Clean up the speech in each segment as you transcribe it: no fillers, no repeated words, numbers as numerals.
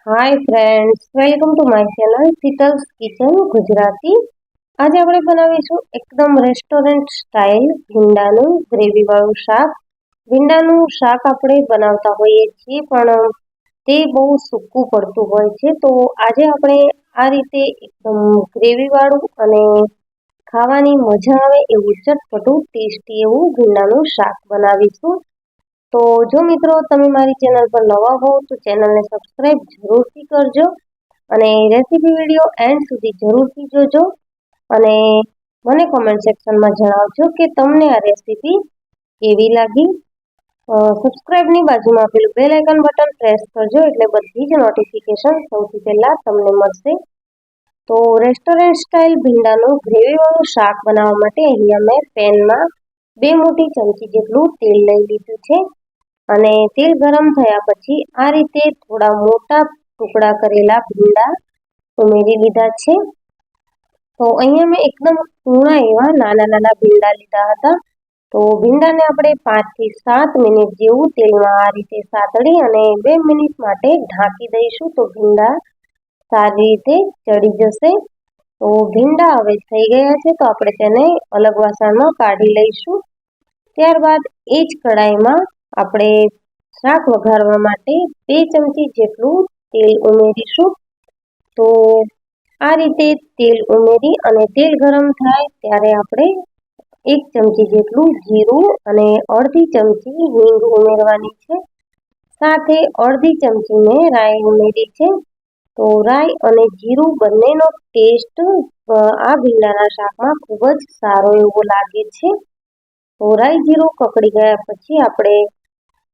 Hi friends, welcome to my channel Sheetal's kitchen Gujarati. આજે આપણે બનાવીશું એકદમ રેસ્ટોરન્ટ સ્ટાઇલ ભીંડાનું ગ્રેવીવાળું શાક. ભીંડાનું શાક આપણે બનાવતા હોઈએ છીએ, પણ તે બહુ સૂકું પડતું હોય છે. તો આજે આપણે આ રીતે એકદમ ગ્રેવીવાળું અને ખાવાની મજા આવે એવું ચટપટું ટેસ્ટી એવું ભીંડાનું શાક બનાવીશું. તો જો મિત્રો તમે મારી ચેનલ પર નવા હો તો ચેનલને સબસ્ક્રાઇબ જરૂરથી કરજો અને રેસીપી વિડીયો એન્ડ સુધી જરૂરથી જોજો અને મને કોમેન્ટ સેક્શનમાં જણાવજો કે તમને આ રેસીપી કેવી લાગી. સબસ્ક્રાઇબની બાજુમાં આપેલું બેલ આઇકન બટન પ્રેસ કરજો એટલે બધી જ નોટિફિકેશન સૌથી પહેલાં તમને મળશે. તો રેસ્ટોરન્ટ સ્ટાઇલ ભીંડાનું ગ્રેવીવાળું શાક બનાવવા માટે અહીંયા મેં પેનમાં 2 મોટી ચમચી જેટલું તેલ લઈ લીધું છે અને તેલ ગરમ થયા પછી આ રીતે થોડા મોટા ટુકડા કરેલા ભીંડા ઉમેરી લીધા છે. તો અહીંયા મેં એકદમ કૂણા એવા નાના નાના ભીંડા લીધા હતા. તો ભીંડાને આપણે 5 થી 7 મિનિટ જેવું તેલમાં આ રીતે સાતળી અને 2 મિનિટ માટે ઢાંકી દઈશું તો ભીંડા સારી રીતે ચડી જશે. તો ભીંડા હવે થઈ ગયા છે, તો આપણે તેને અલગ વાસણમાં કાઢી લઈશું. ત્યારબાદ એ જ કઢાઈમાં આપણે શાક વઘારવા માટે 2 ચમચી જેટલું તેલ ઉમેરીશું. તો આ રીતે તેલ ઉમેરી અને તેલ ગરમ થાય ત્યારે આપણે 1 ચમચી જેટલું જીરું અને અડધી ચમચી હિંગ ઉમેરવાની છે. સાથે અડધી ચમચી મેં રાઈ ઉમેરી છે. તો રાઈ અને જીરું બંનેનો ટેસ્ટ આ ભીંડાના શાકમાં ખૂબ જ સારો એવો લાગે છે. તો રાઈ જીરું કકડી ગયા પછી આપણે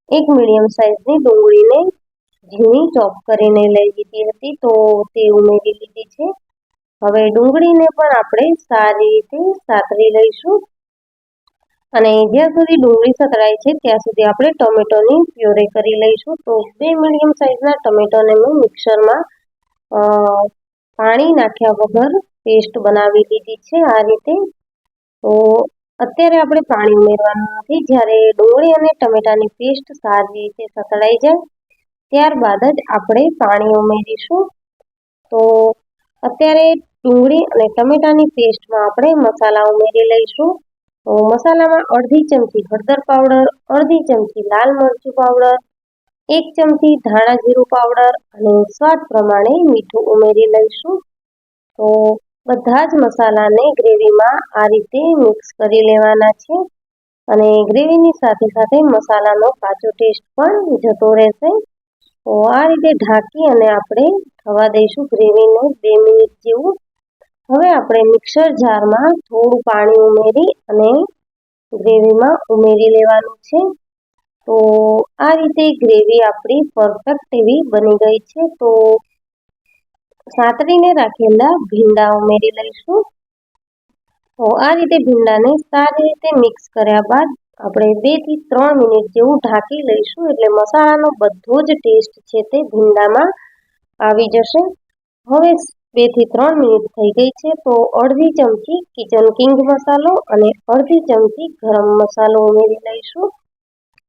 એક મીડિયમ સાઇઝની ડુંગળીને ઝીણી ચોપ કરીને લઈ લીધી હતી, તો તે ઉમેરી લીધી છે. હવે ડુંગળીને પણ આપણે સારી રીતે સાતળી લઈશું અને જ્યાં સુધી ડુંગળી સતળાય છે ત્યાં સુધી આપણે ટોમેટોની પ્યોરી કરી લઈશું. તો 2 મીડિયમ સાઇઝના ટોમેટોને મેં મિક્સરમાં પાણી નાખ્યા વગર પેસ્ટ બનાવી લીધી છે આ રીતે. તો અત્યારે આપણે પાણી ઉમેરવાનું નથી. જ્યારે ડુંગળી અને ટમેટાની પેસ્ટ સારી રીતે સતળાઈ જાય ત્યારબાદ જ આપણે પાણી ઉમેરીશું. તો અત્યારે ડુંગળી અને ટમેટાની પેસ્ટમાં આપણે મસાલા ઉમેરી લઈશું. તો મસાલામાં અડધી ચમચી હળદર પાવડર, અડધી ચમચી લાલ મરચું પાવડર, 1 ચમચી ધાણા જીરું પાવડર અને સ્વાદ પ્રમાણે મીઠું ઉમેરી લઈશું. તો બધા જ મસાલાને ગ્રેવીમાં આ રીતે મિક્સ કરી લેવાના છે અને ગ્રેવીની સાથે સાથે મસાલાનો કાચો ટેસ્ટ પણ જતો રહેશે. તો આ રીતે ઢાંકી અને આપણે થવા દઈશું ગ્રેવીને 2 મિનિટ જેવું. હવે આપણે મિક્સર જારમાં થોડું પાણી ઉમેરી અને ગ્રેવીમાં ઉમેરી લેવાનું છે. તો આ રીતે ગ્રેવી આપણી પરફેક્ટ એવી બની ગઈ છે. તો સાતળીને રાખેલા ભીંડા ઉમેરી લઈશું. તો આ રીતે ભીંડાને સારી રીતે મિક્સ કર્યા બાદ આપણે 2 થી 3 મિનિટ જેવું ઢાંકી લઈશું એટલે મસાલાનો બધો જ ટેસ્ટ છે તે ભીંડામાં આવી જશે. હવે 2 થી 3 મિનિટ થઈ ગઈ છે, તો અડધી ચમચી કિચન કિંગ મસાલો અને અડધી ચમચી ગરમ મસાલો ઉમેરી લઈશું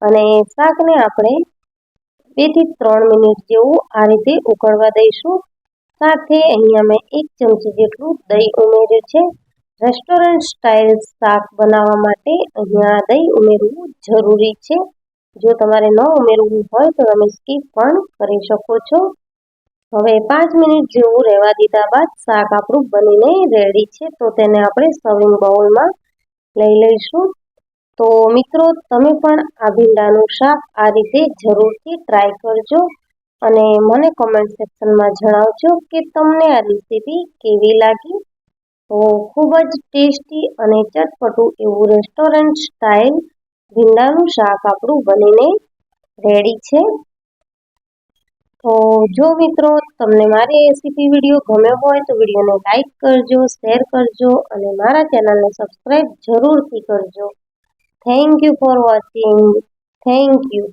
અને શાકને આપણે 2 થી 3 મિનિટ જેવું આ રીતે ઉકળવા દઈશું. સાથે અહીંયા મેં 1 ચમચી જેટલું દહીં ઉમેર્યું છે. રેસ્ટોરન્ટ સ્ટાઇલ શાક બનાવવા માટે અહીંયા દહીં ઉમેરવું જરૂરી છે. જો તમારે ન ઉમેરવું હોય તો તમે સ્કીપ પણ કરી શકો છો. હવે 5 મિનિટ જેવું રહેવા દીધા બાદ શાક આપણું બનીને રેડી છે. તો તેને આપણે સર્વિંગ બાઉલમાં લઈ લઈશું. તો મિત્રો તમે પણ આ ભીંડાનું શાક આ રીતે જરૂરથી ટ્રાય કરજો અને મને કોમેન્ટ સેક્શનમાં જણાવજો કે તમને આ રેસીપી કેવી લાગી. તો ખૂબ જ ટેસ્ટી અને ચટપટું એવું રેસ્ટોરન્ટ સ્ટાઇલ ભીંડાનું શાક આપણું બનીને રેડી છે. તો જો મિત્રો તમને મારી રેસીપી વિડીયો ગમ્યો હોય તો વિડીયોને લાઈક કરજો, શેર કરજો અને મારા ચેનલને સબસ્ક્રાઈબ જરૂરથી કરજો. Thank you for watching. Thank you.